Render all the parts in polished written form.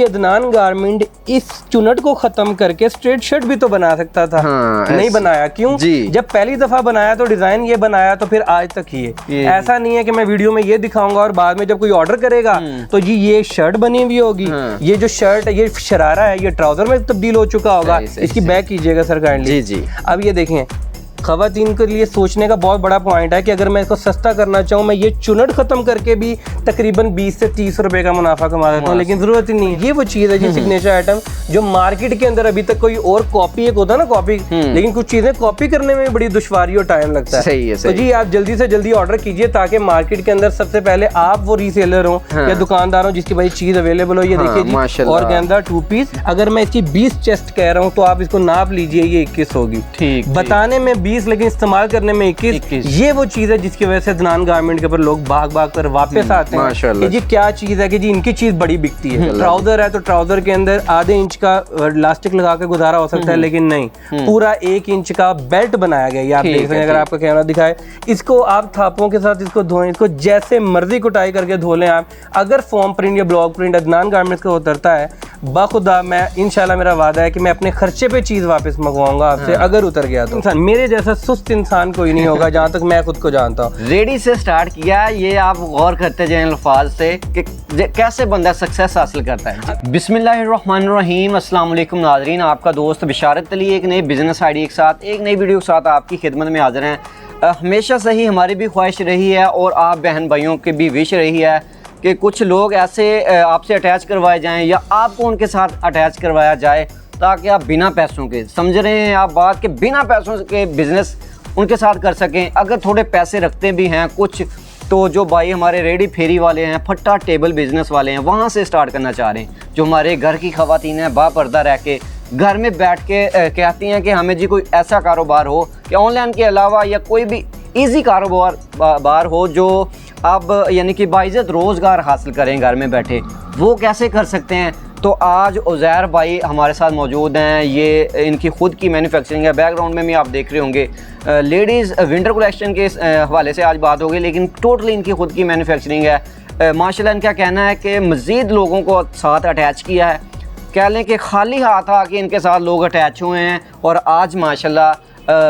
कि अदनान गारमेंट इस चुनट को खत्म करके स्ट्रेट शर्ट भी तो बना सकता था। नहीं बनाया, क्यों? जब पहली दफा बनाया तो डिजाइन ये बनाया, तो फिर आज तक ये ऐसा नहीं है कि मैं वीडियो में ये दिखाऊंगा और बाद में जब कोई ऑर्डर करेगा तो जी ये शर्ट बनी हुई होगी, ये जो शर्ट है ये शरारा है, ये ट्राउजर में तब्दील हो चुका होगा। इसकी बैक कीजिएगा सर काइंडली। जी। अब ये देखें, खवातीन के लिए सोचने का बहुत बड़ा पॉइंट है कि अगर मैं इसको सस्ता करना चाहूँ, मैं ये चुनट खत्म करके भी तकरीबन 20 से 30 रुपए का मुनाफा कमा देता हूँ, लेकिन जरूरत ही नहीं। ये वो चीज़ है जी, सिग्नेचर आइटम जो मार्केट के अंदर अभी तक कोई और कॉपी, एक होता है ना कॉपी, लेकिन कुछ चीजें कॉपी करने में बड़ी दुश्वारी और टाइम लगता है। सही है, तो जी आप जल्दी से जल्दी ऑर्डर कीजिए ताकि मार्केट के अंदर सबसे पहले आप वो रीसेलर हो या दुकानदार हो जिसकी भाई चीज अवेलेबल हो। ये देखिए जी, ऑर्गेन्जा 2 पीस, अगर मैं इसकी 20 चेस्ट कह रहा हूँ तो आप इसको नाप लीजिए, ये 21 होगी। ठीक, बताने में 20 लेकिन इस्तेमाल करने में 21। ये वो चीज है जिसकी वजह से अदनान गारमेंट के ऊपर लोग भाग भाग कर वापस आते हैं कि जी क्या चीज है कि जी इनकी चीज बड़ी बिकती है। ट्राउजर है तो ट्राउजर के अंदर आधे इंच का इलास्टिक लगा के गुजारा हो सकता है, लेकिन नहीं, पूरा 1 इंच का बेल्ट बनाया गया। ये आप देख रहे हैं, अगर आपका कैमरा दिखाए, इसको आप थापों के साथ इसको धोएं, इसको जैसे मर्जी कुटाई करके धो लें आप। अगर फॉर्म प्रिंट या ब्लॉक प्रिंट अदनान गारमेंट्स का उतरता है, बाखुदा मैं इंशाल्लाह मेरा वादा है कि मैं अपने खर्चे पे चीज वापस मंगवाऊंगा आपसे। अगर उतर गया तो इंसान, मेरे जैसा सुस्त इंसान कोई नहीं होगा जहाँ तक मैं खुद को जानता हूँ। रेडी से स्टार्ट किया, ये आप गौर करते जाएं अल्फाज से कि कैसे बंदा सक्सेस हासिल करता है। बिस्मिल्लाहिर्रहमानिर्रहीम, अस्सलाम वालेकुम नाज़रीन, आपका दोस्त बिशारत अली एक नई बिजनेस आइडिया के साथ, एक नई वीडियो के साथ आपकी खिदमत में हाजिर हैं। हमेशा से ही हमारी भी ख्वाहिश रही है और आप बहन भाइयों की भी विश रही है कि कुछ लोग ऐसे आपसे अटैच करवाए जाएं या आपको उनके साथ अटैच करवाया जाए ताकि आप बिना पैसों के, समझ रहे हैं आप बात, के बिना पैसों के बिज़नेस उनके साथ कर सकें। अगर थोड़े पैसे रखते भी हैं कुछ, तो जो भाई हमारे रेडी फेरी वाले हैं, फट्टा टेबल बिजनेस वाले हैं, वहाँ से स्टार्ट करना चाह रहे हैं। जो हमारे घर की ख़वातीन हैं, बापर्दा रह के घर में बैठ के कहती हैं कि हमें जी कोई ऐसा कारोबार हो कि ऑनलाइन के अलावा या कोई भी ईजी कारोबार हो जो आप यानी कि बाइज़्ज़त रोज़गार हासिल करें घर में बैठे, वो कैसे कर सकते हैं। तो आज उज़ैर भाई हमारे साथ मौजूद हैं। ये इनकी ख़ुद की मैन्युफैक्चरिंग है, बैकग्राउंड में भी आप देख रहे होंगे। लेडीज़ विंटर कलेक्शन के हवाले से आज बात होगी, लेकिन टोटली इनकी ख़ुद की मैन्युफैक्चरिंग है। माशाल्लाह इनका कहना है कि मज़ीद लोगों को साथ अटैच किया है, कह लें कि खाली हाथ आके इनके साथ लोग अटैच हुए हैं। और आज माशाल्लाह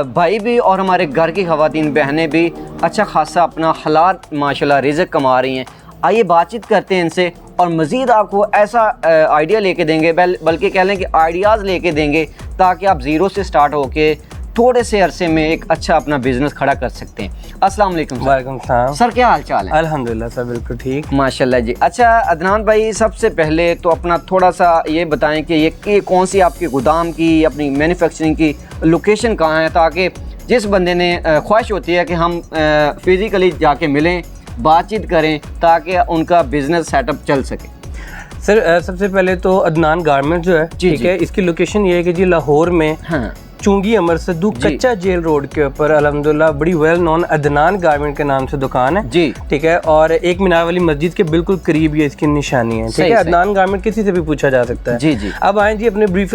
भाई भी और हमारे घर की ख़वातीन बहनें भी अच्छा खासा अपना हलाल माशाल्लाह रिज़्क़ कमा रही हैं। आइए बातचीत करते हैं इनसे और मज़ीद आपको ऐसा आइडिया लेके देंगे, बल्कि कह लें कि आइडियाज़ लेके देंगे ताकि आप ज़ीरो से स्टार्ट होके थोड़े से अरसे में एक अच्छा अपना बिजनेस खड़ा कर सकते हैं। अस्सलाम वालेकुम। वालेकुम सलाम सर, क्या हाल चाल है? अल्हम्दुलिल्लाह सर, बिल्कुल ठीक, माशाल्लाह जी। अच्छा अदनान भाई, सबसे पहले तो अपना थोड़ा सा ये बताएं कि ये कौन सी आपकी गोदाम की अपनी मैन्युफैक्चरिंग की लोकेशन कहाँ है, ताकि जिस बंदे ने ख्वाहिश होती है कि हम फिज़िकली जाके मिलें, बातचीत करें, ताकि उनका बिजनेस सेटअप चल सके। सर सबसे पहले तो अदनान गारमेंट जो है, ठीक है, इसकी लोकेशन ये है कि जी लाहौर में चुंगी अमर सद्दूक कच्चा जेल रोड के ऊपर अल्हम्दुलिल्लाह बड़ी वेल नोन अदनान गारमेंट के नाम से दुकान है जी, ठीक है। और एक मीनार वाली मस्जिद के बिल्कुल करीब ये इसकी निशानी है, ठीक है। अदनान गारमेंट किसी से भी पूछा जा सकता है जी जी। अब आए जी अपने ब्रीफ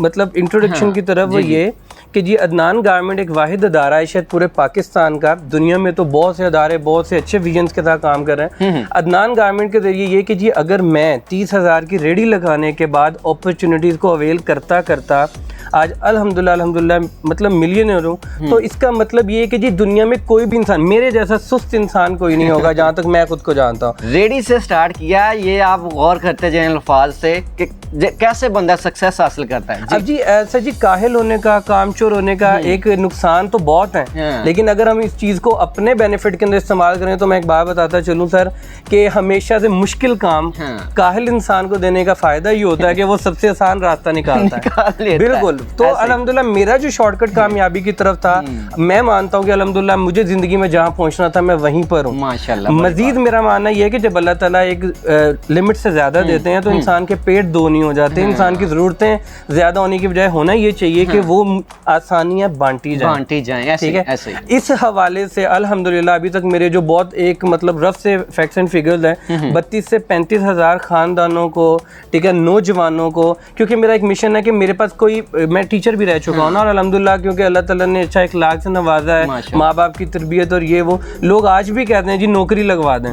मतलब इंट्रोडक्शन की तरफ, वो ये कि जी अदनान गारमेंट एक वाहिद अदारा है शायद पूरे पाकिस्तान का, दुनिया में तो बहुत से अदारे बहुत से अच्छे विजन्स के साथ काम कर रहे हैं। अदनान गारमेंट के जरिए ये कि जी अगर मैं 30,000 की रेडी लगाने के बाद अपॉर्चुनिटीज़ को अवेल करता करता आज अल्हम्दुलिल्लाह मतलब मिलियनर हूँ, तो इसका मतलब ये है कि जी दुनिया में कोई भी इंसान, मेरे जैसा सुस्त इंसान कोई नहीं होगा जहाँ तक मैं खुद को जानता हूँ। रेडी से स्टार्ट किया, ये आप गौर करते जाएं अल्फाज से कि कैसे बंदा सक्सेस हासिल करता है। अब जी ऐसा जी काहिल होने का, कामचोर होने का एक नुकसान तो बहुत है, लेकिन अगर हम इस चीज़ को अपने बेनिफिट के अंदर इस्तेमाल करें तो मैं एक बात बताता चलूँ सर कि हमेशा से मुश्किल काम काहिल इंसान को देने का फायदा ये होता है कि वो सबसे आसान रास्ता निकालता है। बिल्कुल। तो अल्हम्दुलिल्लाह मेरा जो शॉर्टकट कामयाबी की तरफ था, मैं मानता हूँ कि अल्हम्दुलिल्लाह मुझे जिंदगी में जहाँ पहुँचना था मैं वहीं पर हूँ माशाल्लाह। मजीद मेरा मानना यह है कि जब अल्लाह ताला एक लिमिट से ज्यादा देते हैं तो इंसान के पेट दो नहीं हो जाते, इंसान की जरूरतें ज्यादा होने की बजाय होना ये चाहिए कि वो आसानियाँ बांटी जाएं, ठीक है। इस हवाले से अल्हम्दुलिल्लाह अभी तक मेरे जो बहुत एक मतलब रफ से फैक्ट्स एंड फिगर्स हैं, 32 से 35 हज़ार खानदानों को, ठीक है, नौजवानों को, क्योंकि मेरा एक मिशन है कि मेरे पास कोई मैं टीचर भी रह चुका हूँ ना, और अल्हम्दुलिल्लाह क्योंकि अल्लाह ताला ने अच्छा इखलाक से नवाजा है, माँ बाप की तरबियत और ये वो, लोग आज भी कहते हैं जी नौकरी लगवा दें।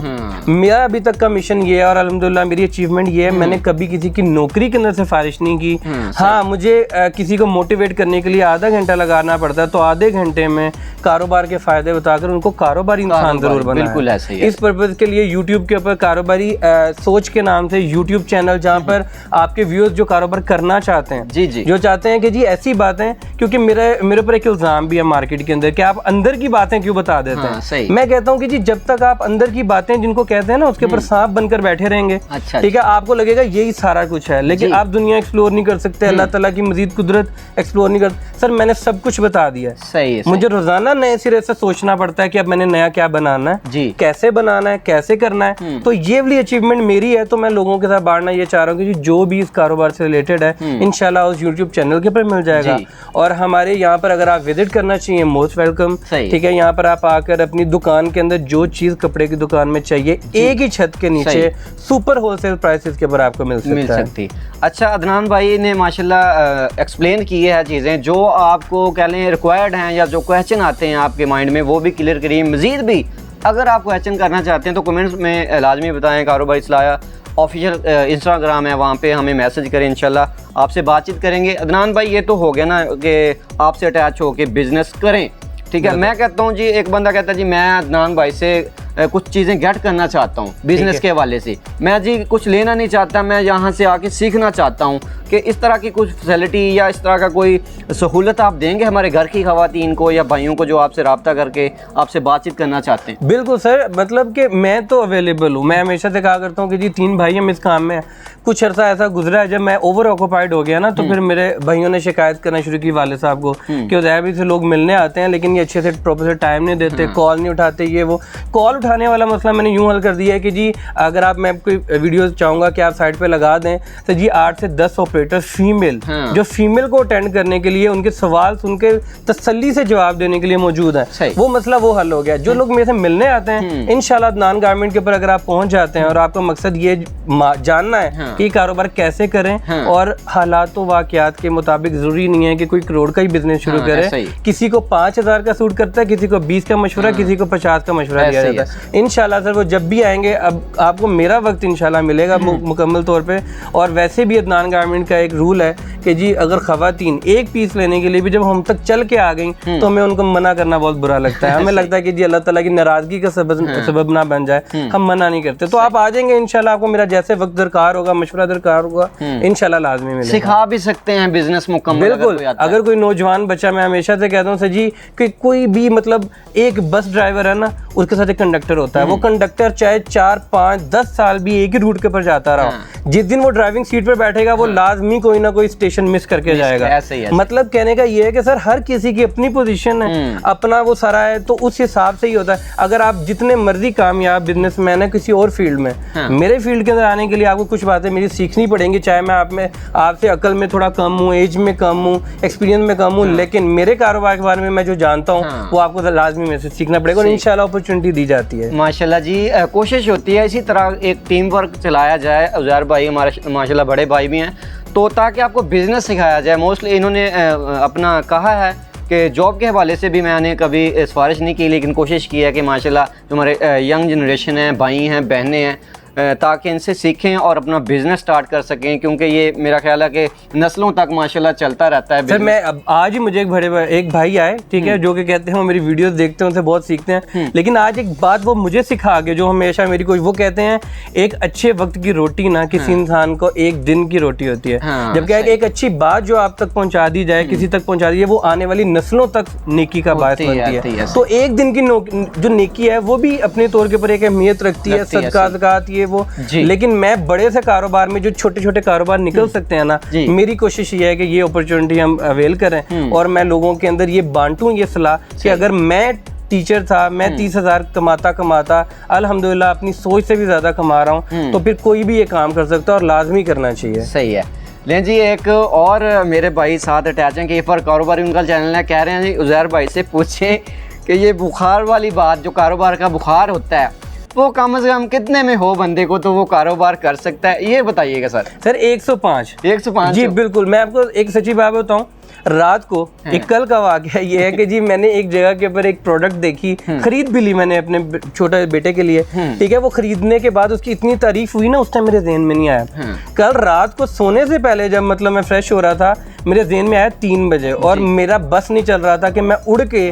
मेरा अभी तक का मिशन ये है और अल्हम्दुलिल्लाह मेरी अचीवमेंट ये है, मैंने कभी किसी की नौकरी के अंदर सिफारिश नहीं की। हाँ, मुझे किसी को मोटिवेट करने के लिए आधा घंटा लगाना पड़ता है, तो आधे घंटे में कारोबार के फायदे बताकर उनको कारोबारी इंसान जरूर बनाना है। इस पर्पज के लिए यूट्यूब के ऊपर कारोबारी सोच के नाम से यूट्यूब चैनल, जहाँ पर आपके व्यूअर्स जो कारोबार करना चाहते हैं, जी जो चाहते हैं कि जी ऐसी बातें, क्योंकि मेरे ऊपर एक इल्जाम भी है मार्केट के अंदर कि आप अंदर की बातें क्यों बता देते हैं। मैं कहता हूँ कि जी जब तक आप अंदर की बातें जिनको कहते हैं ना उसके ऊपर सांप बनकर बैठे रहेंगे, ठीक है, आपको लगेगा यही सारा कुछ है, लेकिन आप दुनिया एक्सप्लोर नहीं कर सकते, अल्लाह ताला की मजीद कुदरत एक्सप्लोर नहीं कर। सर मैंने सब कुछ बता दिया है, सही है, मुझे रोजाना नए सिरे से सोचना पड़ता है कि अब मैंने नया क्या बनाना है जी, कैसे बनाना है, कैसे करना है। तो ये वाली अचीवमेंट मेरी है, तो मैं लोगों के साथ बांटना ये चाह रहा हूँ कि जो भी इस कारोबार से रिलेटेड है इंशाल्लाह उस यूट्यूब चैनल के ऊपर मिल जाएगा। और हमारे यहाँ पर अगर आप विजिट करना चाहिए, मोस्ट वेलकम, ठीक है। यहाँ पर आप आकर अपनी दुकान के अंदर जो चीज कपड़े की दुकान में चाहिए एक ही छत के नीचे सुपर होलसेल प्राइसेस के ऊपर आपको मिल सकती। अच्छा, अदनान भाई ने माशाल्लाह एक्सप्लेन की है चीज़ें जो आपको कह लें रिक्वायर्ड हैं या जो क्वेश्चन आते हैं आपके माइंड में, वो भी क्लियर करिए। मजीद भी अगर आप क्वेश्चन करना चाहते हैं तो कमेंट्स में लाजमी बताएं। कारोबारी सलाह ऑफिशियल इंस्टाग्राम है, वहाँ पे हमें मैसेज करें, इंशाल्लाह आपसे बातचीत करेंगे। अदनान भाई ये तो हो गया ना कि आपसे अटैच होके बिजनेस करें, ठीक है। मैं कहता हूँ जी, एक बंदा कहता है जी मैं अदनान भाई से कुछ चीज़ें गेट करना चाहता हूँ बिजनेस के हवाले से, मैं जी कुछ लेना नहीं चाहता, मैं यहाँ से आके सीखना चाहता हूँ कि इस तरह की कुछ फैसिलिटी या इस तरह का कोई सहूलत आप देंगे हमारे घर की ख़वातीन को या भाइयों को जो आपसे रब्ता करके आपसे बातचीत करना चाहते हैं। बिल्कुल सर, मतलब कि मैं तो अवेलेबल हूँ। मैं हमेशा से कहा करता हूँ कि जी 3 भाई हम इस काम में। कुछ अर्सा ऐसा गुजरा है जब मैं ओवर ऑक्यूपाइड हो गया ना, तो फिर मेरे भाइयों ने शिकायत करना शुरू की वाले साहब को कि उदयबी से लोग मिलने आते हैं लेकिन ये अच्छे से प्रॉपर से टाइम नहीं देते, कॉल नहीं उठाते, ये वो। कॉल उठाने वाला मसला मैंने यूं हल कर दिया है कि जी अगर आप, मैं कोई वीडियो चाहूँगा कि आप साइट पे लगा दें, तो जी 8 से 10 ऑपरेटर फीमेल जो फीमेल को अटेंड करने के लिए, उनके सवाल सुन के तसल्ली से जवाब देने के लिए मौजूद है। वो मसला वो हल हो गया। जो लोग मेरे से मिलने आते हैं, इंशाल्लाह अदनान गारमेंट के ऊपर अगर आप पहुंच जाते हैं और आपका मकसद ये जानना है कि कारोबार कैसे करें और हालात वाकयात के मुताबिक, जरूरी नहीं है कि कोई करोड़ का ही बिजनेस शुरू करे। किसी को 5000 का सूट करता है, किसी को 20 का मशवरा, किसी को 50 का मशवरा दिया जाता है। इंशाल्लाह सर वो जब भी आएंगे, अब आपको मेरा वक्त इंशाल्लाह मिलेगा मुकम्मल तौर पे। और वैसे भी अदनान गारमेंट का एक रूल है कि जी अगर खवातीन एक पीस लेने के लिए भी जब हम तक चल के आ गई तो हमें उनको मना करना बहुत बुरा लगता है। हमें लगता है कि जी अल्लाह ताला की नाराजगी का सबब ना बन जाए, हम मना नहीं करते। तो आप आ जाएंगे इंशाल्लाह, आपको मेरा जैसे वक्त दरकार होगा, मशवरा दरकार होगा, इंशाल्लाह लाजमी मिलेगा। सिखा भी सकते हैं बिजनेस मुकम्मल। बिल्कुल, अगर कोई नौजवान बच्चा, मैं हमेशा से कहता हूँ सर जी कि कोई भी, मतलब एक बस ड्राइवर है ना, उसके साथ एक कंडक्टर होता है। वो कंडक्टर चाहे 4, 5, 10 साल भी एक ही रूट के ऊपर जाता रहा, जिस दिन वो ड्राइविंग सीट पर बैठेगा वो लाजमी कोई ना कोई स्टेशन मिस करके जाएगा। मतलब कहने का ये है कि सर हर किसी की अपनी पोजीशन है, अपना वो सारा है, तो उस हिसाब से ही होता है। अगर आप जितने मर्जी कामयाब बिजनेसमैन है किसी और फील्ड में, मेरे फील्ड के अंदर आने के लिए आपको कुछ बातें मेरी सीखनी पड़ेंगी, चाहे मैं आपसे अकल में थोड़ा कम हूँ, एज में कम हूँ, एक्सपीरियंस में कम हूँ, लेकिन मेरे कारोबार के बारे में मैं जो जानता हूँ वो आपको लाजमी में से सीखना पड़ेगा और इंशाल्लाह अपॉर्चुनिटी दी जाती है। माशाल्लाह जी, कोशिश होती है इसी तरह एक टीम वर्क चलाया जाए। उज़ैर भाई हमारे माशाल्लाह बड़े भाई भी हैं, तो ताकि आपको बिजनेस सिखाया जाए। मोस्टली इन्होंने अपना कहा है कि जॉब के हवाले से भी मैंने कभी सिफारिश नहीं की, लेकिन कोशिश की है कि माशाल्लाह जो हमारे यंग जनरेशन है, भाई हैं, बहनें हैं, ताकि इनसे सीखें और अपना बिजनेस स्टार्ट कर सकें, क्योंकि ये मेरा ख्याल है कि नस्लों तक माशाल्लाह चलता रहता है। सर मैं अब आज ही मुझे एक भाई आए, ठीक है, जो कि कहते हैं वो मेरी वीडियोस देखते हैं, उनसे बहुत सीखते हैं, लेकिन आज एक बात वो मुझे सिखा के जो हमेशा मेरी कोई, वो कहते हैं एक अच्छे वक्त की रोटी ना किसी इंसान को एक दिन की रोटी होती है। जब क्या है कि एक अच्छी बात जो आप तक पहुंचा दी जाए, किसी तक पहुंचा दी जाए, वो आने वाली नस्लों तक नेकी का बायस बनती है। तो एक दिन की जो नेकी है वो भी अपने तौर के ऊपर एक अहमियत रखती है, सदका ज़कात ये वो। लेकिन मैं बड़े से कारोबार में जो छोटे छोटे कारोबार निकल सकते हैं ना, मेरी कोशिश ये है कि ये अपॉर्चुनिटी हम अवेल करें और मैं लोगों के अंदर ये बांटूं ये सलाह कि अगर मैं टीचर था, मैं 30,000 कमाता अल्हम्दुलिल्लाह अपनी सोच से भी ज्यादा कमा रहा हूँ, तो फिर कोई भी ये काम कर सकता है और लाजमी करना चाहिए। सही है। लें जी, एक और मेरे भाई साथ अटैच हैं कि पर कारोबारी उनका चैनल है, कह रहे हैं जी उज़ैर भाई से पूछें कि ये बुखार वाली बात, जो कारोबार का बुखार होता है वो कम से कम कितने में हो बंदे को तो वो कारोबार कर सकता है, ये बताइएगा सर। सर 105 105 जी बिल्कुल। मैं आपको एक सच्ची बात बताऊं, रात को एक कल का वाकया ये है कि जी मैंने एक जगह के ऊपर एक प्रोडक्ट देखी, खरीद भी ली मैंने अपने छोटे बेटे के लिए, ठीक है। वो खरीदने के बाद उसकी इतनी तारीफ हुई ना, उस टाइम मेरे ज़हन में नहीं आया। कल रात को सोने से पहले जब मतलब मैं फ्रेश हो रहा था, मेरे ज़हन में आया 3 बजे, और मेरा बस नहीं चल रहा था कि मैं उड़ के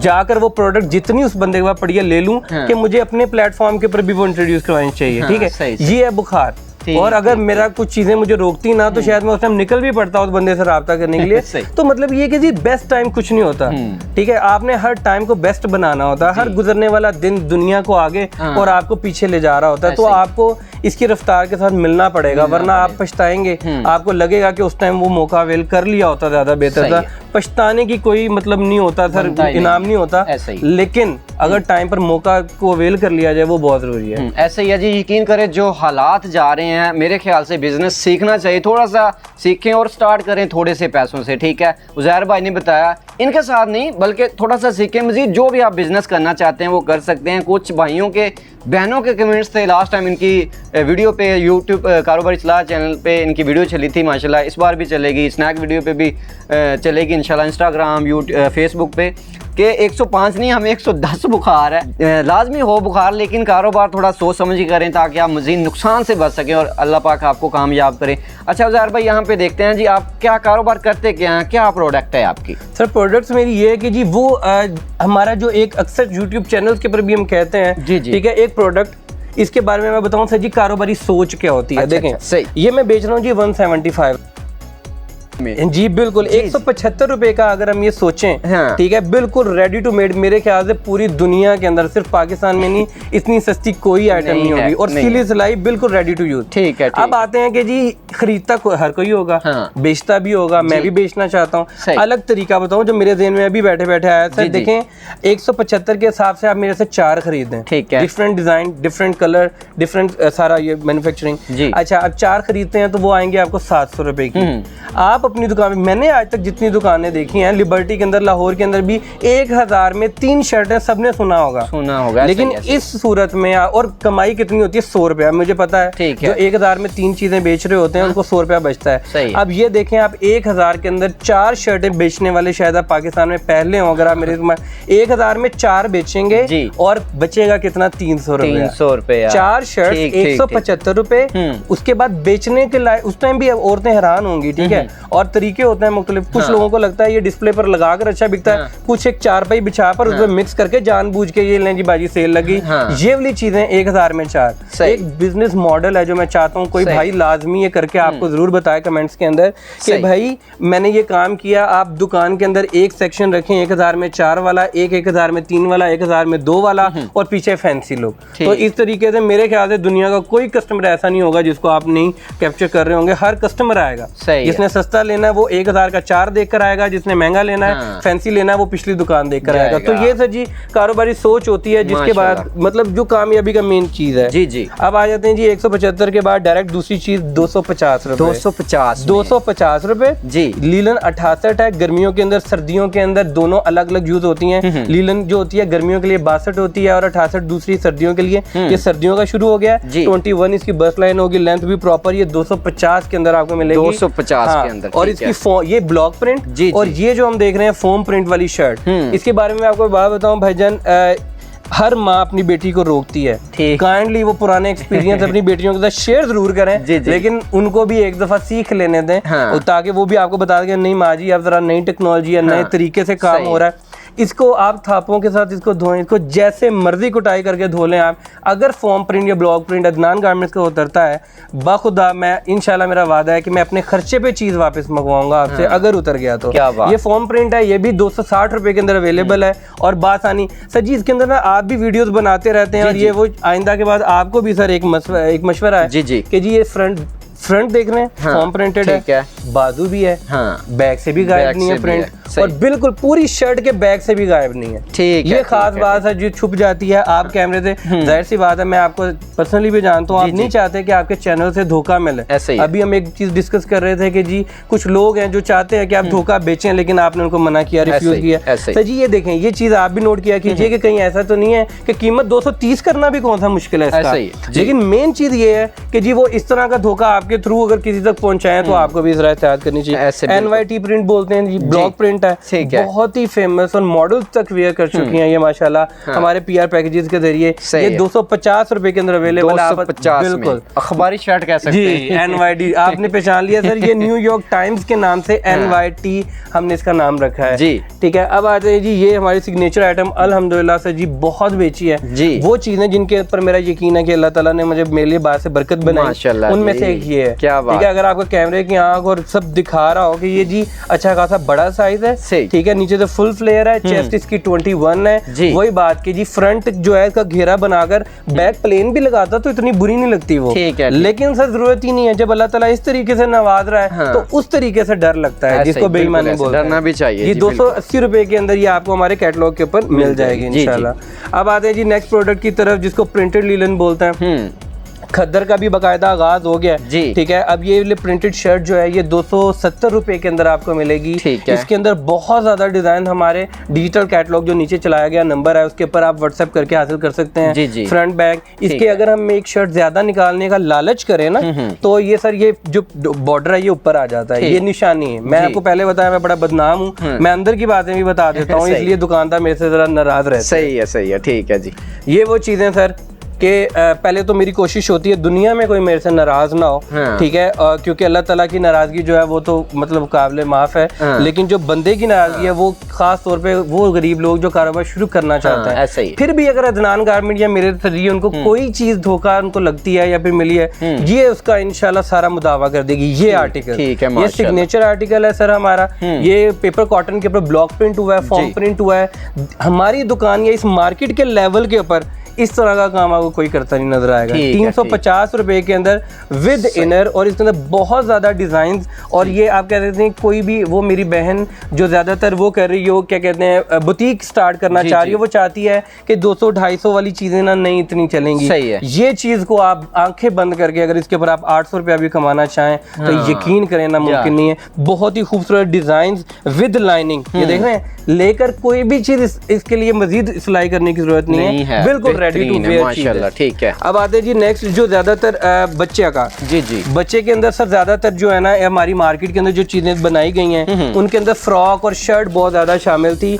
जाकर वो प्रोडक्ट जितनी उस बंदे के पास पड़ी है ले लूं कि मुझे अपने प्लेटफॉर्म के ऊपर भी वो इंट्रोड्यूस करवानी चाहिए, ठीक है। ये है बुखार। और अगर मेरा कुछ चीजें मुझे रोकती ना, तो शायद मैं उस टाइम निकल भी पड़ता उस बंदे से राब्ता करने के लिए। तो मतलब ये कि जी बेस्ट टाइम कुछ नहीं होता, ठीक है। आपने हर टाइम को बेस्ट बनाना होता है। हर गुजरने वाला दिन दुनिया को आगे और आपको पीछे ले जा रहा होता है। तो आपको इसकी रफ्तार के साथ मिलना पड़ेगा, वरना आप पछताएंगे। आपको लगेगा कि उस टाइम वो मौका अवेल कर लिया होता, ज्यादा बेहतर था। पछताने की कोई मतलब नहीं होता सर, इनाम नहीं होता, लेकिन अगर टाइम पर मौका को अवेल कर लिया जाए वो बहुत जरूरी है। ऐसे ही है जी, यकीन करें जो हालात जा रहे हैं, मेरे ख्याल से बिजनेस सीखना चाहिए, थोड़ा सा सीखें और स्टार्ट करें थोड़े से पैसों से, ठीक है। उज़ैर भाई ने बताया इनके साथ नहीं, बल्कि थोड़ा सा सीखें। मजीद जो भी आप बिजनेस करना चाहते हैं वो कर सकते हैं। कुछ भाइयों के बहनों के कमेंट्स थे, लास्ट टाइम इनकी वीडियो पे यूट्यूब कारोबारी सलाह चैनल पे इनकी वीडियो चली थी, माशाल्लाह इस बार भी चलेगी, स्नैक वीडियो पे भी चलेगी इंशाल्लाह, इंस्टाग्राम फेसबुक पे, कि 105 नहीं हमें 110 बुखार है। लाजमी हो बुखार, लेकिन कारोबार थोड़ा सोच समझ के करें ताकि आप मज़ीद नुकसान से बच सकें और अल्लाह पाक आपको कामयाब करें। अच्छा उज़ैर भाई, यहाँ पे देखते हैं जी आप क्या कारोबार करते क्या हैं, क्या प्रोडक्ट है आपकी? सर प्रोडक्ट्स मेरी ये है कि जी वो हमारा जो एक अक्सर यूट्यूब चैनल के ऊपर भी हम कहते हैं, जी ठीक है, एक प्रोडक्ट, इसके बारे में मैं बताऊँ सर जी कारोबारी सोच क्या होती है। देखें सही, ये मैं बेच रहा हूँ जी 175 जी, बिल्कुल 175 रुपए का अगर हम ये सोचें, हाँ। ठीक है, बिल्कुल रेडी टू मेड। मेरे ख्याल से पूरी दुनिया के अंदर, सिर्फ पाकिस्तान में नहीं, इतनी सस्ती कोई आइटम नहीं होगी, और सिली सिलाई बिल्कुल रेडी टू यूज, ठीक है। अब आते हैं कि जी खरीदता हर कोई होगा, हाँ। बेचता भी होगा, मैं भी बेचना चाहता हूँ। अलग तरीका बताऊँ जो मेरे ज़हन में अभी बैठे बैठे आया सर, देखें 175 के हिसाब से आप मेरे से 4 खरीदें, ठीक है, different design, different colour, different सारा ये मैन्युफैक्चरिंग। अच्छा, अब 4 खरीदते हैं तो वो आएंगे आपको 700 रुपए की। आप अपनी दुकान में, मैंने आज तक जितनी दुकानें देखी हैं, लिबर्टी के अंदर, लाहौर के अंदर भी 1000 में 3 शर्टें सबने सुना होगा, लेकिन इस सूरत में, और कमाई कितनी होती है 100 रुपया, मुझे पता है, जो 1000 में 3 चीजें बेच रहे होते हैं उनको 100 रुपया बचता है। अब ये देखें, आप 1000 के अंदर 4 शर्टें बेचने वाले शायद आप पाकिस्तान में पहले हो। अगर आप मेरे 1000 में 4 बेचेंगे और बचेगा कितना, 300 रुपया। 4 शर्ट 175 रुपए। उसके बाद बेचने के लायक, उस टाइम भी औरतें हैरान होंगी, ठीक है, और तरीके होते हैं मुख्तलिफ। कुछ लोगों को लगता है ये डिस्प्ले पर लगाकर अच्छा बिकता है, कुछ एक चारपाई बिछा पर उसमें मिक्स करके जानबूझ के ये लें जी बाजी सेल लगी, ये वाली चीजें 1000 में 4। एक बिजनेस मॉडल है जो मैं चाहता हूँ कोई भाई लाजमी ये करके आपको जरूर बताए कमेंट्स के अंदर कि भाई मैंने ये काम किया। आप दुकान के अंदर एक सेक्शन रखें 1000 में 4 वाला, 1000 में 3 वाला, 1000 में 2 वाला, और पीछे फैंसी लुक। तो इस तरीके से मेरे ख्याल से दुनिया का कोई कस्टमर ऐसा नहीं होगा जिसको आप नहीं कैप्चर कर रहे होंगे। हर कस्टमर आएगा, जिसने सस्ता लेना है वो 1000 का 4 देखकर आएगा, जिसने महंगा लेना है, फैंसी लेना है, वो पिछली दुकान देखकर आएगा। तो ये सर जी कारोबारी सोच होती है, जिसके बाद मतलब जो कामयाबी का मेन चीज है। जी जी। अब आ जाते हैं जी 175 के बाद डायरेक्ट दूसरी चीज 250 रुपए। 250 रुपए जी। लीलन 68 है, गर्मियों के अंदर सर्दियों के अंदर दोनों अलग अलग यूज होती है। लीलन जो होती है गर्मियों के लिए 62 होती है, और 68 दूसरी सर्दियों के लिए। ये सर्दियों का शुरू हो गया, 21 इसकी बस लाइन होगी, लेंथ भी प्रॉपर। ये 250 के अंदर आपको मिलेगी, 250 के अंदर। और इसकी ये ब्लॉक प्रिंट, और ये जो हम देख रहे हैं फोम प्रिंट वाली शर्ट, इसके बारे में आपको बात बताऊं भाईजान, हर माँ अपनी बेटी को रोकती है, काइंडली वो पुराने एक्सपीरियंस अपनी बेटियों के साथ शेयर जरूर करें, लेकिन उनको भी एक दफा सीख लेने दें, ताकि वो भी आपको बता दें नहीं माँ जी अब जरा नई टेक्नोलॉजी है, नए तरीके से काम हो रहा है। इसको आप थापों के साथ इसको धोएं, इसको जैसे मर्जी कुटाई करके धो लें आप। अगर फॉर्म प्रिंट या ब्लॉक प्रिंट अदनान गारमेंट्स का उतरता है, बाखुदा मैं इंशाल्लाह मेरा वादा है कि मैं अपने खर्चे पे चीज वापस मंगवाऊंगा आपसे, अगर उतर गया तो। ये फॉर्म प्रिंट है, ये भी 260 रुपए के अंदर अवेलेबल है। और बासानी सर जी इसके अंदर ना आप भी वीडियोस बनाते रहते हैं, और ये वो आइंदा के बाद आपको भी सर एक मशवरा है कि जी ये फ्रंट देख रहे हैं, फॉर्म प्रिंटेड है, बाजू भी है, बैक से भी गायब नहीं है प्रिंट, और बिल्कुल पूरी शर्ट के बैक से भी गायब नहीं है। ठीक है, ये खास बात है जो छुप जाती है आप कैमरे से। जाहिर सी बात है, मैं आपको पर्सनली भी जानता हूँ, आप नहीं चाहते कि आपके चैनल से धोखा मिले। अभी हम एक चीज डिस्कस कर रहे थे कि जी कुछ लोग हैं जो चाहते हैं कि आप धोखा बेचें, लेकिन आपने उनको मना किया, रिफ्यूज किया। सर जी ये देखें, ये चीज आप भी नोट किया कीजिए कि कहीं ऐसा तो नहीं है कि कीमत 230 करना भी कौन सा मुश्किल है इसका। लेकिन मेन चीज ये है कि जी वो इस तरह का धोखा आपके थ्रू अगर किसी तक पहुंचाए तो आपको भी इसरा एहतियात करनी चाहिए। NYT प्रिंट बोलते हैं जी, ब्लॉक प्रिंट है, बहुत ही फेमस और मॉडल तक वेयर कर चुकी हैं ये माशाल्लाह हमारे PR पैकेजेस के जरिए। ये 250 रुपए के अंदर अवेलेबल है। बिल्कुल अखबारी शर्ट कह सकते हैं। NYT आपने पहचान लिया सर, ये न्यूयॉर्क टाइम्स के नाम से NYT हमने इसका नाम रखा है जी। ठीक है, अब आते हैं जी ये हमारी सिग्नेचर आइटम अल्हम्दुलिल्लाह से जी बहुत बेची है जी। वो चीजें जिनके ऊपर मेरा यकीन है कि अल्लाह ताला ने मुझे मेरे लिए बात से बरकत बनाई, उनमें से एक ये है। क्या बात, ठीक है। अगर आपको कैमरे की आंख और सब दिखा रहा हो कि ये जी अच्छा खासा बड़ा साइज है, ठीक है, नीचे से फुल फ्लेयर है, चेस्ट इसकी 21 है। वही बात की जी फ्रंट जो है इसका घेरा बनाकर बैक प्लेन भी लगाता तो इतनी बुरी नहीं लगती वो, ठीक है। लेकिन सर जरूरत ही नहीं है, जब अल्लाह ताला इस तरीके से नवाज रहा है तो उस तरीके से डर लगता है, जिसको बेईमानी बोलते हैं। डरना भी चाहिए। ये 280 रुपए के अंदर ये आपको हमारे कैटलॉग के ऊपर मिल जाएगी इंशाल्लाह। अब आते हैं जी नेक्स्ट प्रोडक्ट की तरफ, जिसको प्रिंटेड लीलन बोलते हैं। खद्दर का भी बाकायदा आगाज हो गया जी। ठीक है, अब ये प्रिंटेड शर्ट जो है ये 270 रुपए के अंदर आपको मिलेगी। ठीक है, इसके अंदर बहुत ज्यादा डिजाइन, हमारे डिजिटल कैटलॉग जो नीचे चलाया गया नंबर है उसके ऊपर आप व्हाट्सएप करके हासिल कर सकते हैं जी जी। फ्रंट बैक इसके अगर हम एक शर्ट ज्यादा निकालने का लालच करें ना तो ये सर ये जो बॉर्डर है ये ऊपर आ जाता है, ये निशानी है। मैं आपको पहले बताया मैं बड़ा बदनाम हूँ, मैं अंदर की बातें भी बता देता हूँ, इसलिए दुकानदार मेरे से जरा नाराज रहता है। सही है, सही है, ठीक है जी। ये वो चीजें सर कि पहले तो मेरी कोशिश होती है दुनिया में कोई मेरे से नाराज ना हो, ठीक है, क्योंकि अल्लाह ताला की नाराजगी जो है वो तो मतलब काबिल माफ है, लेकिन जो बंदे की नाराजगी है वो खास तौर पे वो गरीब लोग जो कारोबार शुरू करना चाहते हैं। ऐसे ही फिर भी अगर अदनान गारमेंट या मेरे जरिए उनको कोई चीज धोखा उनको लगती है या फिर मिली है, ये उसका इंशाल्लाह सारा मुदावा कर देगी ये आर्टिकल। ये सिग्नेचर आर्टिकल है सर हमारा, ये पेपर कॉटन के ऊपर ब्लॉक प्रिंट हुआ है, फॉर्म प्रिंट हुआ है। हमारी दुकान या इस मार्केट के लेवल के ऊपर इस तरह का काम आपको कोई करता नहीं नजर आएगा। 350 रुपए के अंदर विद इनर, और इसके अंदर बहुत ज्यादा डिजाइन। और ये आप कह सकते हैं कोई भी, वो मेरी बहन जो ज्यादातर वो कर रही हो क्या कहते हैं बुटीक स्टार्ट करना चाह रही है, वो चाहती है कि 200-250 वाली चीजें ना नहीं इतनी चलेंगी। सही है, ये चीज को आप आंखें बंद करके अगर इसके ऊपर आप 800 रुपया भी कमाना चाहें तो यकीन करें ना मुमकिन नहीं है। बहुत ही खूबसूरत डिजाइन विद लाइनिंग, ये देख रहे हैं, लेकर कोई भी चीज इसके लिए मजीद सिलाई करने की जरूरत नहीं है, बिल्कुल रेडी टू वेयर माशाल्लाह। ठीक है, अब आते जी नेक्स्ट जो ज्यादातर बच्चे का जी जी बच्चे के अंदर सर ज्यादातर जो है ना हमारी मार्केट के अंदर जो चीजें बनाई गई हैं उनके अंदर फ्रॉक और शर्ट बहुत ज्यादा शामिल थी।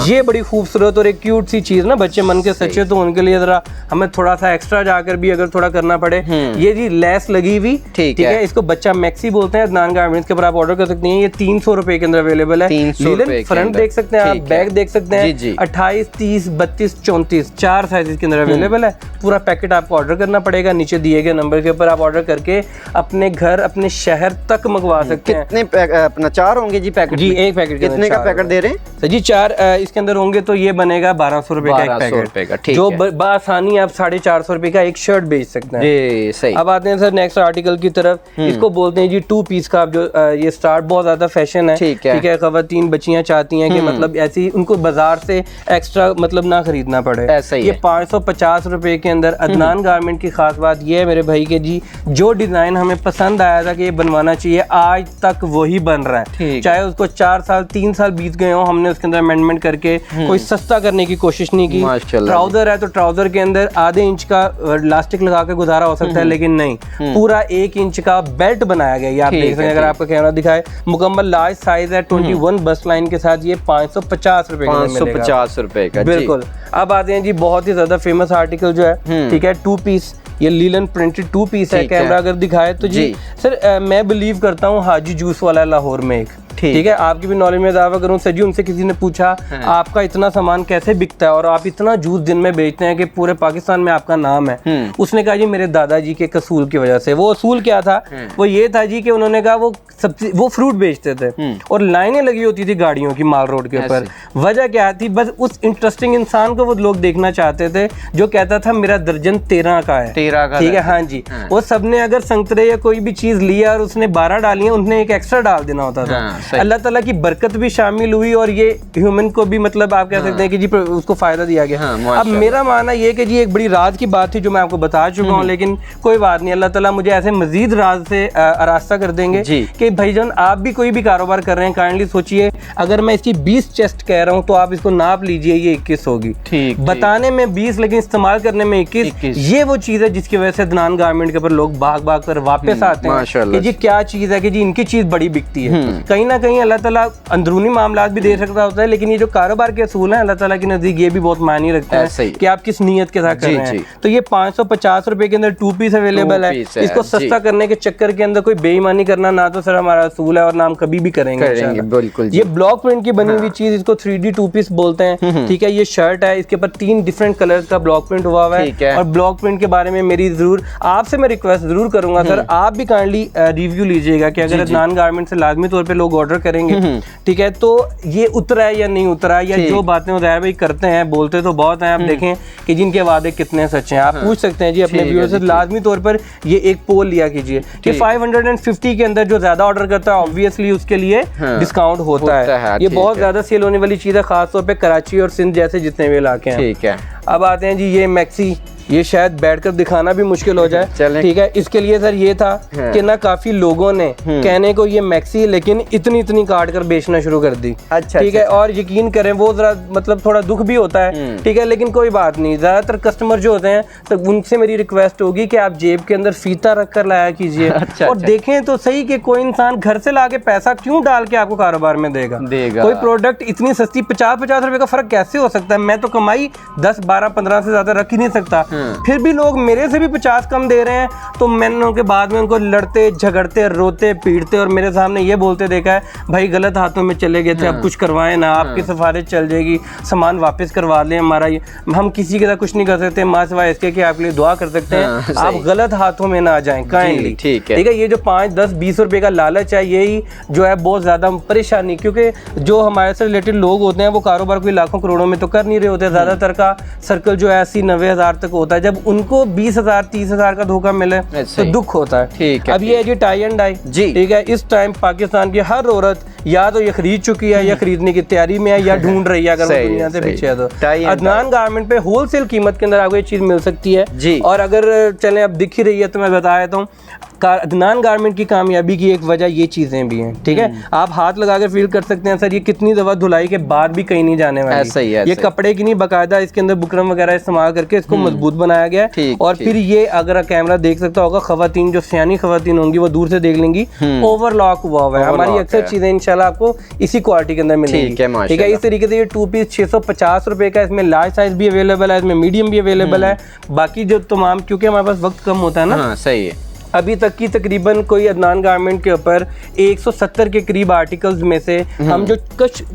ये बड़ी खूबसूरत और एक क्यूट सी चीज ना, बच्चे मन के सच्चे, तो उनके लिए जरा हमें थोड़ा सा एक्स्ट्रा जाकर भी अगर थोड़ा करना पड़े, ये जी लेस लगी हुई, ठीक है, इसको बच्चा मैक्सी बोलते हैं, अदनान गारमेंट्स के ऊपर आप ऑर्डर कर सकते हैं। ये 300 रुपए के अंदर अवेलेबल है। लीलन फ्रंट देख सकते हैं आप, बैक देख सकते हैं, 28, 30, 32, 34 4 साइज के अंदर अवेलेबल है। पूरा पैकेट आपको ऑर्डर करना पड़ेगा, नीचे दिए गए नंबर के ऊपर आप ऑर्डर करके अपने घर अपने शहर तक मंगवा सकते हैं। कितने अपना 4 होंगे जी पैकेट? जी एक पैकेट कितने का पैकेट दे रहे हैं सर जी? 4 इसके अंदर होंगे तो ये बनेगा 1200 रुपए का एक पैकेट, जो बआसानी आप 450 रुपए का एक शर्ट बेच सकते हैं जी। सही। अब आते हैं सर नेक्स्ट आर्टिकल की तरफ, इसको बोलते हैं जी 2 पीस का। जो ये स्टार्ट बहुत ज्यादा फैशन है, ठीक है, खवातीन बच्चियां चाहती हैं कि मतलब ऐसी उनको बाजार से एक्स्ट्रा मतलब ना खरीदना पड़े। ये 550 रुपए के अंदर। अदनान गारमेंट की खास बात ये है मेरे भाई के जी, जो डिजाइन हमें पसंद आया था कि ये बनवाना चाहिए, आज तक वही बन रहा है। चाहे उसको 4 साल 3 साल बीत गए हो, हमने उसके अंदर अमेंडमेंट करके कोई सस्ता करने की कोशिश नहीं की। ट्राउजर है तो ट्राउजर के अंदर आधे इंच का इलास्टिक लगा के गुजारा हो सकता है, लेकिन नहीं, पूरा 1 इंच का बेल्ट बनाया गया। ये आप देख सकते हैं, अगर आपका कैमरा दिखाए, मुकम्मल लार्ज साइज है, 21 बस लाइन के साथ। ये 550 रुपए 550 रुपए का, बिल्कुल। अब आते हैं जी बहुत ही ज्यादा फेमस आर्टिकल जो है, ठीक है, 2 पीस। ये लीलन प्रिंटेड 2 पीस है। कैमरा अगर दिखाए तो जी सर मैं बिलीव करता हूँ हाजी जूस वाला लाहौर में एक, ठीक है, आपकी भी नॉलेज में इजाफा करूं सर जी, उनसे किसी ने पूछा आपका इतना सामान कैसे बिकता है और आप इतना जूस दिन में बेचते हैं कि पूरे पाकिस्तान में आपका नाम है। उसने कहा जी मेरे दादाजी के असूल की वजह से। वो असूल क्या था? वो ये था जी कि उन्होंने कहा वो फ्रूट बेचते थे और लाइनें लगी होती थी गाड़ियों की माल रोड के ऊपर। वजह क्या थी? बस उस इंटरेस्टिंग इंसान को वो लोग देखना चाहते थे जो कहता था मेरा दर्जन 13 का है, 13 का, ठीक है, हाँ जी। वो सबने अगर संतरे या कोई भी चीज लिया और उसने 12 डाली, उन्हें एक एक्स्ट्रा डाल देना होता था। अल्लाह ताला की बरकत भी शामिल हुई और ये ह्यूमन को भी मतलब आप कह सकते हैं कि जी उसको फायदा दिया गया। अब मेरा मानना ये कि जी एक बड़ी राज की बात थी जो मैं आपको बता चुका हूँ, लेकिन कोई बात नहीं, अल्लाह ताला मुझे ऐसे मजीद राज से आरास्ता कर देंगे कि भाईजान आप भी कोई भी कारोबार कर रहे हैं, काइंडली सोचिए अगर मैं इसकी 20 चेस्ट कह रहा हूँ तो आप इसको नाप लीजिए, ये 21 होगी। बताने में 20 लेकिन इस्तेमाल करने में 21। ये वो चीज है जिसकी वजह से अदनान गारमेंट के ऊपर लोग भाग भाग कर वापस आते हैं कि जी क्या चीज है कि जी इनकी चीज बड़ी बिकती है। कहीं ना कहीं अल्लाह ताला अंदरूनी मामलात भी दे सकता होता है, लेकिन ये जो कारोबार के असूल है अल्लाह ताला के नजदीक ये भी बहुत मायने रखता है कि आप किस नीयत के साथ कर रहे हैं। तो ये 550 रुपए के अंदर 2 पीस अवेलेबल है। इसको सस्ता करने के चक्कर के अंदर कोई बेईमानी करना ना तो सर हमारा असूल है और ना हम कभी भी करेंगे। बिल्कुल ये ब्लॉक प्रिंट की बनी हुई चीज, इसको 3D 2 पीस बोलते हैं। ठीक है, ये शर्ट है, इसके ऊपर 3 डिफरेंट कलर का ब्लॉक प्रिंट हुआ हुआ है। और ब्लॉक प्रिंट के बारे में मेरी जरूर आपसे मैं रिक्वेस्ट जरूर करूंगा सर, आप भी काइंडली रिव्यू लीजिएगा कि अगर अदनान गारमेंट से लाजमी तौर पे लोग ऑर्डर करेंगे, ठीक है, तो ये उतरा है या नहीं उतरा है, या जो बातें उज़ैर भाई करते हैं बोलते तो बहुत हैं, आप देखें कि जिनके वादे कितने सच हैं। आप पूछ सकते हैं जी अपने व्यूअर्स से, लाजमी तौर पर ये एक पोल लिया कीजिए कि 550 के अंदर जो ज्यादा ऑर्डर करता है ऑब्वियसली उसके लिए डिस्काउंट होता है। ये बहुत ज्यादा सेल होने वाली चीज है, खासतौर पे कराची और सिंध जैसे जितने भी इलाके हैं। ठीक है, अब आते हैं जी ये मैक्सी, ये शायद बैठकर दिखाना भी मुश्किल हो जाए। ठीक है, इसके लिए सर ये था कि ना काफी लोगों ने कहने को ये मैक्सी लेकिन इतनी काट कर बेचना शुरू कर दी। अच्छा, ठीक है, और यकीन करें वो जरा मतलब थोड़ा दुख भी होता है। ठीक है, लेकिन कोई बात नहीं, ज्यादातर कस्टमर जो होते हैं तो उनसे मेरी रिक्वेस्ट होगी कि आप जेब के अंदर फीता रख कर लाया कीजिए। और देखें तो सही कि कोई इंसान घर से लाके पैसा क्यों डाल के आपको कारोबार में देगा। कोई प्रोडक्ट इतनी सस्ती 50-50 रुपए का फर्क कैसे हो सकता है। मैं तो कमाई 10, 12, 15 से ज्यादा रख ही नहीं सकता, फिर भी लोग मेरे से भी 50 कम दे रहे हैं। तो मैंने उनके बाद में उनको लड़ते झगड़ते रोते पीटते और मेरे सामने ये बोलते देखा है, भाई गलत हाथों में चले गए थे, अब कुछ करवाएं ना, आपकी सिफारिश चल जाएगी, सामान वापस करवा लें हमारा। हम किसी के साथ कुछ नहीं कर सकते माँ सिवाय इसके कि आपके लिए दुआ कर सकते हैं, आप गलत हाथों में ना आ जाएं काइंडली। ठीक है, ये जो 5, 10, 20 रुपए का लालच है यही जो है बहुत ज्यादा परेशानी, क्योंकि जो हमारे से रिलेटेड लोग होते हैं वो कारोबार कोई लाखों करोड़ों में तो कर नहीं रहे होते। ज्यादातर का सर्कल जो है 80-90 हजार तक होता है। जब उनको 20,000 30,000 का धोखा मिले तो दुख होता है। ठीक है, अब ये है जी टाई एंड डाई जी। ठीक है, इस टाइम पाकिस्तान की हर औरत या तो ये खरीद चुकी है या खरीदने की तैयारी में है या ढूंढ रही है, अगर दुनिया से पीछे है तो अदनान गारमेंट पे होलसेल कीमत के अंदर आपको ये चीज मिल सकती है जी। और अगर चलें अब दिख ही रही है तो मैं बता देता हूँ, अदनान गारमेंट की कामयाबी की एक वजह ये चीजें भी हैं। ठीक है, आप हाथ लगा कर फील कर सकते हैं सर ये कितनी दफा धुलाई के बाद भी कहीं नहीं जाने वाली। ऐसा ही है, ये कपड़े की नहीं, बाकायदा इसके अंदर बुकरम वगैरह इस्तेमाल करके इसको मजबूत बनाया गया है। और फिर ये अगर कैमरा देख सकता होगा, खवातीन जो सियानी खवातीन होंगी वो दूर से देख लेंगी, ओवरलॉक हुआ हुआ है। हमारी अक्सर चीजें इंशाल्लाह आपको इसी क्वालिटी के अंदर मिलेंगी। ठीक है, इस तरीके से ये 2 पीस 650 रुपए का, इसमें लार्ज साइज भी अवेलेबल है, इसमें मीडियम भी अवेलेबल है। बाकी जो तमाम, क्योंकि हमारे पास वक्त कम होता है ना, सही है, अभी तक की तकरीबन कोई अदनान गारमेंट के ऊपर 170 के करीब आर्टिकल्स में से हम जो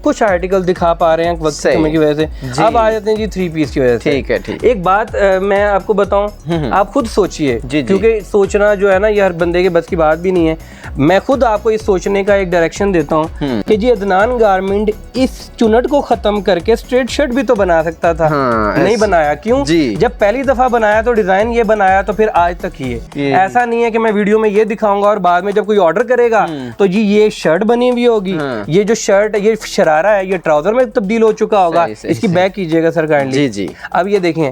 कुछ आर्टिकल दिखा पा रहे हैं वक्त की वजह से। अब आ जाते हैं जी 3 पीस की वजह से। ठीक है, ठीक। एक बात मैं आपको बताऊं, आप खुद सोचिए, क्योंकि सोचना जो है ना ये हर बंदे के बस की बात भी नहीं है। मैं खुद आपको इस सोचने का एक डायरेक्शन देता हूँ कि जी अदनान गारमेंट इस चुनट को खत्म करके स्ट्रेट शर्ट भी तो बना सकता था। नहीं बनाया, क्यों? जब पहली दफा बनाया तो डिजाइन ये बनाया तो फिर आज तक ही है। ऐसा नहीं है कि मैं वीडियो में ये दिखाऊंगा और बाद में जब कोई ऑर्डर करेगा तो जी ये शर्ट बनी हुई होगी, ये जो शर्ट है ये शरारा है, ये ट्राउजर में तब्दील हो चुका होगा। इसकी बैक कीजिएगा सर काइंडली। जी। अब ये देखें,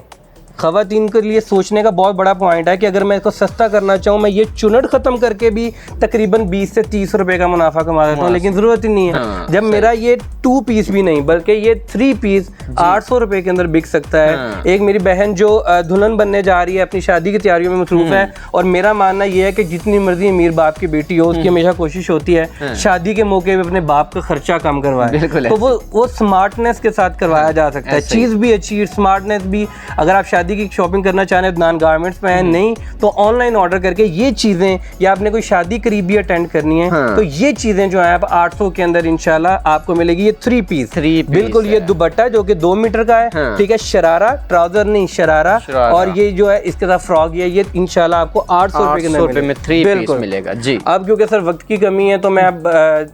खवातीन के लिए सोचने का बहुत बड़ा पॉइंट है कि अगर मैं इसको सस्ता करना चाहूँ, मैं ये चुनट खत्म करके भी तकरीबन 20 से 30 रुपए का मुनाफा कमा देता हूँ, लेकिन जरूरत ही नहीं है। जब मेरा ये 2 पीस भी नहीं बल्कि ये 3 पीस 800 रुपए के अंदर बिक सकता है। एक मेरी बहन जो दुल्हन बनने जा रही है, अपनी शादी की तैयारियों में मसरूफ है, और मेरा मानना यह है कि जितनी मर्जी अमीर बाप की बेटी हो उसकी हमेशा कोशिश होती है शादी के मौके पे अपने बाप का खर्चा कम करवाए। तो वो स्मार्टनेस के साथ करवाया जा सकता है, चीज भी अच्छी, स्मार्टनेस भी। अगर आप शादी की शॉपिंग करना चाहें अदनान गारमेंट्स में है, नहीं तो ऑनलाइन ऑर्डर करके ये चीजें, या आपने कोई शादी करीबी अटेंड करनी है तो ये चीजें जो है आप 800 के अंदर इंशाल्लाह आपको मिलेगी। ये 3 पीस बिल्कुल, ये दुपट्टा जो कि 2 मीटर का है। ठीक है, शरारा, ट्राउजर नहीं शरारा, और ये जो है इसके साथ फ्रॉक, ये इंशाल्लाह आपको 800 रुपए के अंदर में 3 पीस मिलेगा जी। अब क्योंकि सर वक्त की कमी है तो मैं अब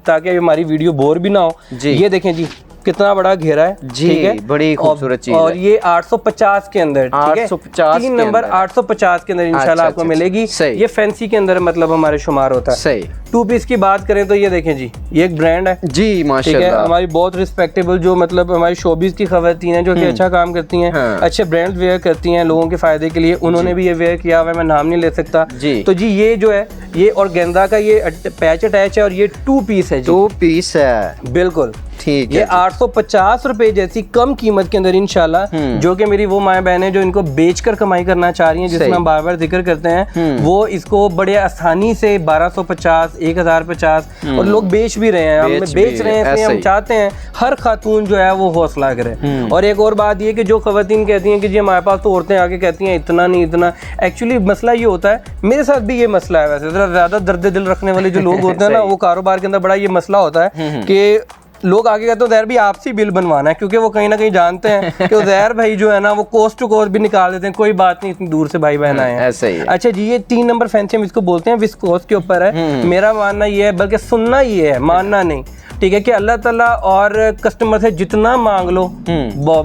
ताकि हमारी वीडियो बोर भी ना हो, ये देखें जी कितना बड़ा घेरा है जी, ठीक है, बड़ी खूबसूरत चीज और है। ये 850 के अंदर, ठीक है, 850 3 नंबर 850 के अंदर इंशाल्लाह आपको मिलेगी। ये फैंसी के अंदर मतलब हमारे शुमार होता है। सही। 2 पीस की बात करें तो ये देखें जी, ये एक ब्रांड है जी माशाल्लाह, ठीक है, हमारी बहुत रिस्पेक्टेबल जो मतलब हमारी शोबीज की खवातीन हैं जो कि अच्छा काम करती हैं, अच्छे ब्रांड वेयर करती हैं लोगों के फायदे के लिए, उन्होंने भी ये वेयर किया हुआ है, मैं नाम नहीं ले सकता जी। तो जी ये जो है ये ऑर्गेन्जा का ये पैच अटैच है और ये 2 पीस है जी, 2 पीस है बिल्कुल ठीक है। ये 850 रुपए जैसी कम कीमत के अंदर इंशाल्लाह, जो कि मेरी वो माएँ बहनें जो इनको बेचकर कमाई करना चाह रही हैं, जिसमें हम बार बार जिक्र करते हैं, वो इसको बड़े आसानी से 1250, 1050 और लोग बेच भी रहे हैं, हम बेच रहे हैं, इसलिए हम चाहते हैं हर खातून जो है वो हौसला करे। और एक और बात ये कि जो खवातीन कहती हैं कि जी हमारे पास तो औरतें आके कहती हैं इतना नहीं इतना, एक्चुअली मसला ये होता है, मेरे साथ भी ये मसला है, वैसे ज्यादा दर्द दिल रखने वाले जो लोग होते हैं ना, वो कारोबार के अंदर बड़ा ये मसला होता है कि लोग आगे कहते हैं उज़ैर भी आपसे बिल बनवाना है, क्योंकि वो कहीं ना कहीं जानते हैं कि उज़ैर भाई जो है ना वो कोस्ट टू कोस्ट भी निकाल देते हैं, कोई बात नहीं इतनी दूर से भाई बहन आए हैं। ऐसा ही है। अच्छा जी, ये 3 नंबर फैंसी हम इसको बोलते हैं, विस्कोस के ऊपर है। मेरा मानना ये है, बल्कि सुनना ये है, मानना नहीं, ठीक है, कि अल्लाह ताला और कस्टमर से जितना मांग लो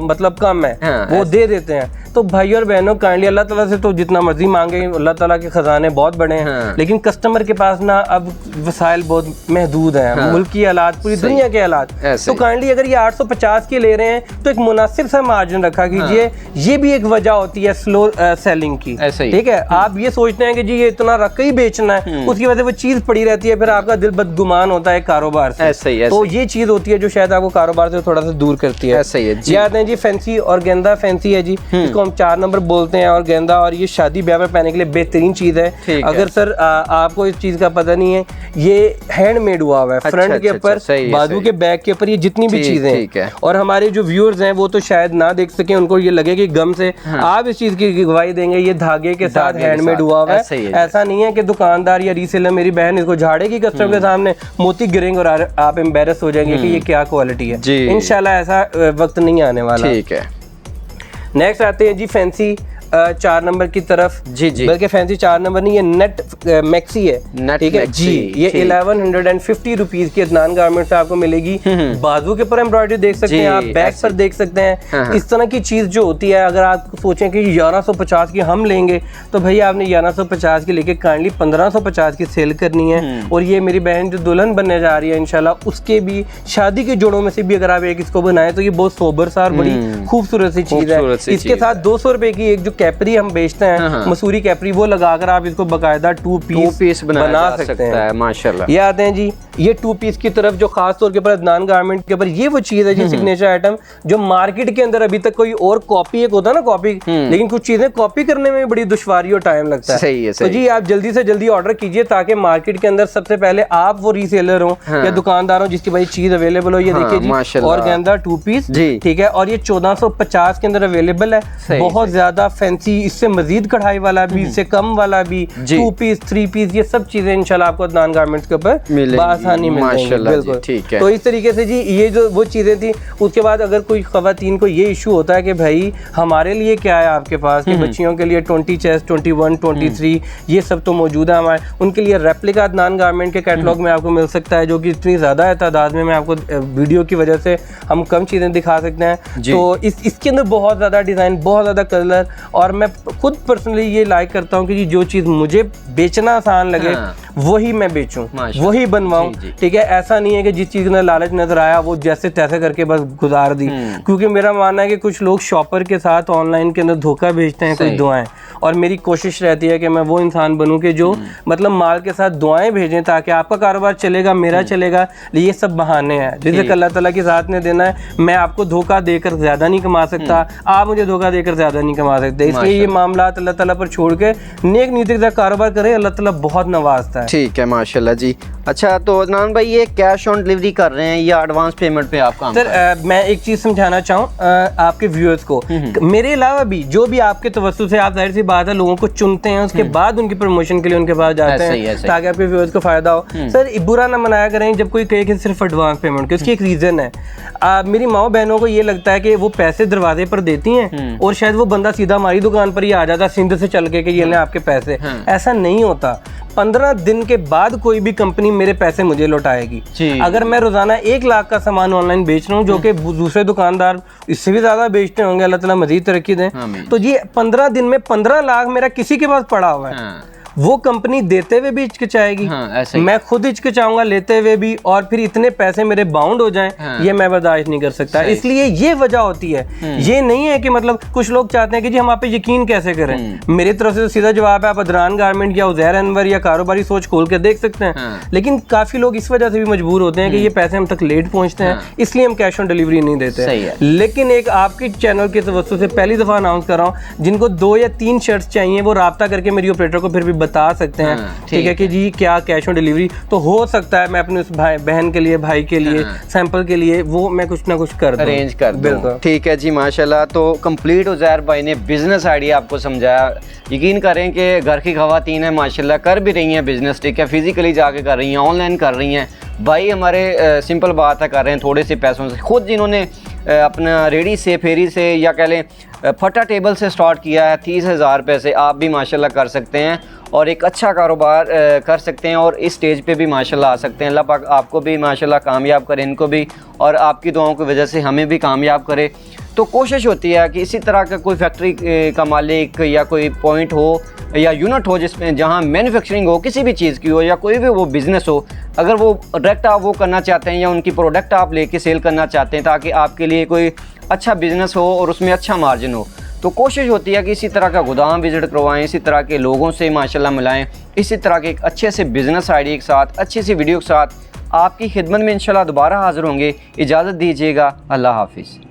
मतलब कम है, वो दे देते हैं। तो भाई और बहनों काइंडली अल्लाह ताला से तो जितना मर्जी मांगे, अल्लाह ताला के खजाने बहुत बड़े हैं, लेकिन कस्टमर के पास ना अब वसाइल बहुत महदूद हैं, मुल्क की हालात, पूरी दुनिया के हालात, तो काइंडली अगर ये 850 के ले रहे हैं तो एक मुनासिब सा मार्जिन रखा कीजिए। ये भी एक वजह होती है स्लो सेलिंग की, ठीक है। आप ये सोचते हैं कि जी ये इतना रख के ही बेचना है, उसकी वजह से वो चीज पड़ी रहती है, फिर आपका दिल बदगुमान होता है कारोबार से। तो ये चीज होती है जो शायद आपको कारोबार से थोड़ा सा दूर करती है। याद है जी, फैंसी और गेंदा फैंसी है जी, इसको हम 4 नंबर बोलते हैं और गेंदा, और ये शादी ब्याह में पहनने के लिए बेहतरीन चीज है। अगर सर आपको इस चीज का पता नहीं है, ये हैंडमेड हुआ हुआ है, फ्रंट के ऊपर, बाजू के बैक के ऊपर, ये जितनी भी चीजें हैं। और हमारे जो व्यूअर्स हैं वो तो शायद ना देख सके, उनको ये लगे कि गम से आप इस चीज की गवाही देंगे, ये धागे के साथ हैंडमेड हुआ हुआ है। ऐसा नहीं है कि दुकानदार या रीसेलर मेरी बहन इसको झाड़ेगी कस्टमर के सामने, मोती गिरेंगे और आप एम्बेरस हो जाएंगे कि ये क्या क्वालिटी है। इंशाल्लाह ऐसा वक्त नहीं आने वाला। ठीक है, नेक्स्ट आते हैं जी फैंसी 4 नंबर की तरफ जी, बल्कि फैंसी 4 नंबर नहीं, ये नेट मैक्सी है, ठीक है जी। ये 1150 रुपीज की अदनान गारमेंट से आपको मिलेगी। बाजू के ऊपर एम्ब्रॉयडरी देख सकते हैं आप, बैक पर देख सकते हैं। इस तरह की चीज जो होती है, अगर आप सोचें कि 1150 की हम लेंगे, तो भैया आपने 1150 की लेके काइंडली 1550 की सेल करनी है। और ये मेरी बहन जो दुल्हन बनने जा रही है इंशाल्लाह, उसके भी शादी के जोड़ों में से भी अगर आप एक इसको बनाए तो ये बहुत सोबर सा और बड़ी खूबसूरत सी चीज है। इसके साथ 200 रुपए की एक जो कैपरी हम बेचते हैं, मसूरी कैपरी, वो लगाकर आप इसको बकायदा 2 पीस बना सकते हैं माशाल्लाह। ये आते हैं जी, ये 2 पीस की तरफ जो खास तौर के ऊपर अदनान गारमेंट के ऊपर ये वो चीज है जी, सिग्नेचर आइटम, जो मार्केट के अंदर अभी तक कोई और कॉपी, एक होता है ना कॉपी, लेकिन कुछ चीजें कॉपी करने में बड़ी दुश्वारी और टाइम लगता है। सही है, तो जी आप जल्दी से जल्दी ऑर्डर कीजिए, ताकि मार्केट के अंदर सबसे पहले आप वो रीसेलर हो या दुकानदार हो जिसकी भाई चीज अवेलेबल हो। ये देखिए जी, और गेंदा 2 पीस, ठीक है, और ये 1450 के अंदर अवेलेबल है। बहुत ज्यादा फैंसी, इससे मजीद कढ़ाई वाला भी, इससे कम वाला भी, 2 पीस 3 पीस, ये सब चीजें इंशाल्लाह आपको अदनान गारमेंट्स के ऊपर आसानी मिल जाएगी। बिल्कुल ठीक है। तो इस तरीके से जी ये जो वो चीजें थी। उसके बाद अगर कोई खवातीन को ये इशू होता है कि भाई हमारे लिए क्या है आपके पास, कि बच्चियों के लिए 20 चेस्ट, 21, 23 ये सब तो मौजूद है हमारे, उनके लिए रेप्लिका अदनान गारमेंट के कैटलॉग में आपको मिल सकता है, जो कि इतनी ज्यादा है तादाद में, मैं आपको वीडियो की वजह से हम कम चीजें दिखा सकते हैं। तो इसके अंदर बहुत ज्यादा डिजाइन, बहुत ज्यादा कलर, और मैं खुद पर्सनली ये लाइक करता हूँ कि जो चीज मुझे बेचना आसान लगे वही मैं बेचूं, वही बनवाऊं, ठीक है। ऐसा नहीं है कि जिस चीज में लालच नजर आया वो जैसे तैसे करके बस गुजार दी, क्योंकि मेरा मानना है कि कुछ लोग शॉपर के साथ ऑनलाइन के अंदर धोखा भेजते हैं कुछ दुआएं, और मेरी कोशिश रहती है कि मैं वो इंसान बनूं कि जो मतलब माल के साथ दुआएं भेजें, ताकि आपका कारोबार चलेगा, मेरा चलेगा। ये सब बहाने हैं जिसे अल्लाह ताला की ज़ात ने देना है। मैं आपको धोखा देकर ज्यादा नहीं कमा सकता, आप मुझे धोखा देकर ज्यादा नहीं कमा सकते, इसलिए ये मामला अल्लाह ताला पर छोड़ के नेक नीति का कारोबार करें, अल्लाह ताला बहुत नवाजता है। ठीक है, माशाल्लाह जी। अच्छा, तो अदनान भाई ये कैश ऑन डिलीवरी कर रहे हैं या एडवांस पेमेंट पे आप काम? सर मैं एक चीज समझाना चाहूँ आपके व्यूअर्स को, मेरे अलावा भी जो भी आपके तवज्जुह से, आप जाहिर सी बात है लोगों को चुनते हैं, उसके बाद उनकी प्रमोशन के लिए उनके पास जाते हैं ताकि आपके व्यूअर्स को फायदा हो। सर बुरा ना मनाया करें जब कोई कहे कि सिर्फ एडवांस पेमेंट की, उसकी एक रीजन है। मेरी माँ बहनों को ये लगता है कि वो पैसे दरवाजे पर देती हैं और शायद वो बंदा सीधा हमारी दुकान पर ही आ जाता सिंध से चल के कि ये लें आपके पैसे। ऐसा नहीं होता। 15 दिन के बाद कोई भी कंपनी मेरे पैसे मुझे लौटाएगी। अगर मैं रोजाना 1 लाख का सामान ऑनलाइन बेच रहा हूँ, जो कि दूसरे दुकानदार इससे भी ज्यादा बेचते होंगे, अल्लाह ताला मजीद तरक्की दें, तो ये 15 दिन में 15 लाख मेरा किसी के पास पड़ा हुआ है। वो कंपनी देते हुए भी हिचकिचाएगी, मैं खुद हिचकिचाऊंगा लेते हुए भी, और फिर इतने पैसे मेरे बाउंड हो जाएं, ये मैं बर्दाश्त नहीं कर सकता। इसलिए ये वजह होती है। ये नहीं है कि मतलब कुछ लोग चाहते हैं कि जी हम आप पे यकीन कैसे करें। मेरी तरफ से तो सीधा जवाब है, आप अदरान गारमेंट या उज़ैर अनवर या कारोबारी सोच खोल के देख सकते हैं। लेकिन काफी लोग इस वजह से भी मजबूर होते हैं कि ये पैसे हम तक लेट पहुंचते हैं, इसलिए हम कैश ऑन डिलीवरी नहीं देते। लेकिन एक आपके चैनल के तवज्जो से पहली दफा अनाउंस कर रहा हूँ, जिनको 2 या 3 शर्ट्स चाहिए वो राब्ता करके मेरी ऑपरेटर को फिर भी बता सकते हैं, ठीक है कि जी क्या कैश ऑन डिलीवरी, तो हो सकता है मैं अपने उस बहन के लिए, भाई के लिए, सैंपल के लिए वो मैं कुछ ना कुछ कर अरेंज कर दूं। ठीक है जी, माशाल्लाह। तो कंप्लीट उज़ैर भाई ने बिजनेस आइडिया आपको समझाया। यकीन करें कि घर की खवातीन है माशाल्लाह, कर भी रही हैं बिजनेस, ठीक है, फिजिकली जाके कर रही हैं, ऑनलाइन कर रही हैं। भाई हमारे सिंपल बात है, कर रहे हैं थोड़े से पैसों से। खुद जिन्होंने अपना रेडी से, फेरी से, या कह लें फटा टेबल से स्टार्ट किया है, 30,000 रुपये से आप भी माशाल्लाह कर सकते हैं और एक अच्छा कारोबार कर सकते हैं, और इस स्टेज पे भी माशाल्लाह आ सकते हैं। अल्लाह पाक आपको भी माशाल्लाह कामयाब करे, इनको भी, और आपकी दुआओं की वजह से हमें भी कामयाब करे। तो कोशिश होती है कि इसी तरह का कोई फैक्ट्री का मालिक या कोई पॉइंट हो या यूनिट हो जिसमें जहां मैन्युफैक्चरिंग हो, किसी भी चीज़ की हो, या कोई भी वो बिज़नेस हो, अगर वो डायरेक्ट आप वो करना चाहते हैं या उनकी प्रोडक्ट आप लेके सेल करना चाहते हैं, ताकि आपके लिए कोई अच्छा बिज़नेस हो और उसमें अच्छा मार्जिन हो, तो कोशिश होती है कि इसी तरह का गोदाम विज़िट करवाएं, इसी तरह के लोगों से माशाल्लाह मिलाएं, इसी तरह के एक अच्छे से बिज़नेस आइडिया के साथ, अच्छी सी वीडियो के साथ आपकी खिदमत में इंशाल्लाह दोबारा हाज़िर होंगे। इजाज़त दीजिएगा, अल्लाह हाफिज़।